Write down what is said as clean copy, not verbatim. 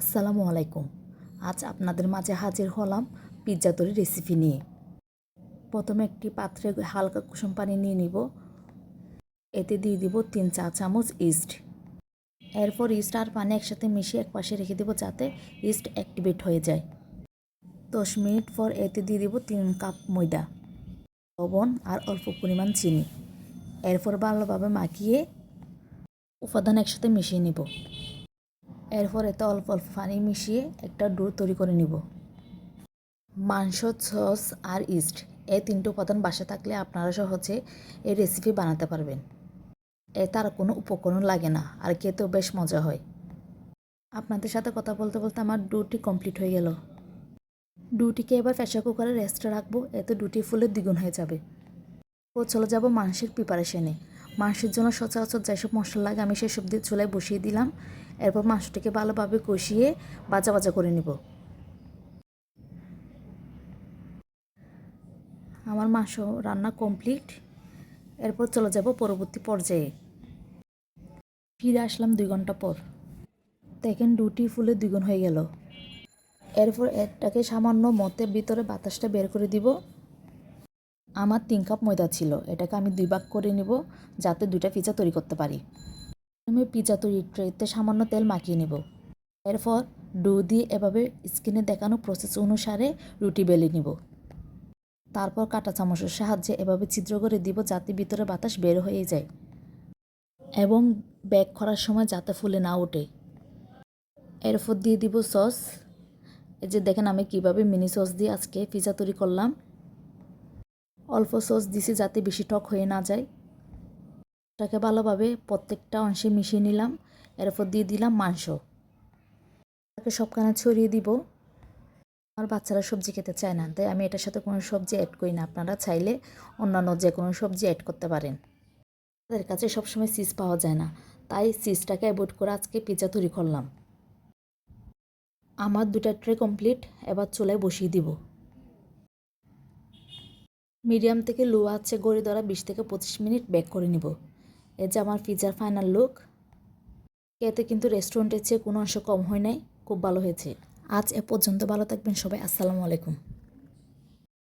আসসালামু আলাইকুম। আজ আপনাদের মাঝে হাজির হলাম পিৎজা তৈরির রেসিপি নিয়ে। প্রথমে একটি পাত্রে হালকা কুসুম পানি নিয়ে নিব। এতে দিয়ে দিব 3 চা চামচ ইস্ট। এরপর ইস্ট আর পানি একসাথে মিশিয়ে একপাশে রেখে দেব যাতে ইস্ট অ্যাক্টিভেট হয়ে যায়। 10 মিনিট পর এতে দিয়ে দিব 3 কাপ ময়দা, লবণ আর অল্প পরিমাণ চিনি। এরপর ভালোভাবে মাখিয়ে উপাদান একসাথে মিশিয়ে নিব। এরপর এতে অল্প অল্প পানি মিশিয়ে একটা ডো তৈরি করে নিব। মাংস, সস আর ইস্ট এই 3টে উপাদান বাসায় থাকলে আপনারা সহজে এই রেসিপি বানাতে পারবেন। এতে আর কোনো উপকরণ লাগে না, আর খেতেও বেশ মজা হয়। আপনাদের সাথে কথা বলতে বলতে আমার ডোটি কমপ্লিট হয়ে গেল। ডোটিকে এবার প্রেসার কুকারে রেস্টে রাখবো, এতে ডোটি ফুলে দ্বিগুণ হয়ে যাবে। ও চলে যাব মাংসের প্রিপারেশনে। মাংসের জন্য সচরাচর যেসব মশলা লাগে আমি সেসব দিয়ে চুলায় বসিয়ে দিলাম। এরপর মাংসটিকে ভালোভাবে কষিয়ে ভাজা ভাজা করে নিব। আমার মাংস রান্না কমপ্লিট। এরপর চলে যাব পরবর্তী পর্যায়ে। ফিরে আসলাম 2 ঘন্টা পর। দেখেন ডোটি ফুলে দ্বিগুণ হয়ে গেল। এরপর এটাকে সামান্য মতে ভিতরে বাতাসটা বের করে দিব। আমার 3 কাপ ময়দা ছিল, এটাকে আমি 2 ভাগ করে নিব যাতে 2টা পিৎজা তৈরি করতে পারি। আমি পিৎজা তৈরির ট্রেতে সামান্য তেল মাখিয়ে নেব। এরপর ডো দিয়ে এভাবে স্ক্রিনে দেখানো প্রসেস অনুসারে রুটি বেলে নিব। তারপর কাঁটা চামচের সাহায্যে এভাবে ছিদ্র করে দিব যাতে ভিতরে বাতাস বের হয়ে যায় এবং বেক করার সময় যাতে ফুলে না ওঠে। এরপর দিয়ে দিব সস। এই যে দেখেন আমি কিভাবে মিনি সস দিয়ে আজকে পিৎজা তৈরি করলাম। অল্প সস দিছি যাতে বেশি টক হয়ে না যায়। এটাকে ভালোভাবে প্রত্যেকটা অংশে মিশিয়ে নিলাম। এরপর দিয়ে দিলাম মাংস। এটাকে সবখানে ছড়িয়ে দিব। আমার বাচ্চারা সবজি খেতে চায় না, তাই আমি এটার সাথে কোনো সবজি অ্যাড করি না। আপনারা চাইলে অন্যান্য যে কোনো সবজি অ্যাড করতে পারেন। তাদের কাছে সবসময় চিজ পাওয়া যায় না, তাই চিজটাকে অ্যাভয়েড করে আজকে পিৎজা তৈরি করলাম। আমার 2টা ট্রে কমপ্লিট। এবার চুলায় বসিয়ে দিব। মিডিয়াম থেকে লো আঁচে গড়ি ধরা 20 থেকে 25 মিনিট বেক করে নিব। এই যে আমার পিৎজার ফাইনাল লুক। এতে কিন্তু রেস্টুরেন্টের চেয়ে কোনো অংশ কম হয় নাই, খুব ভালো হয়েছে। আজ এ পর্যন্ত, ভালো থাকবেন সবাই। আসসালামু আলাইকুম।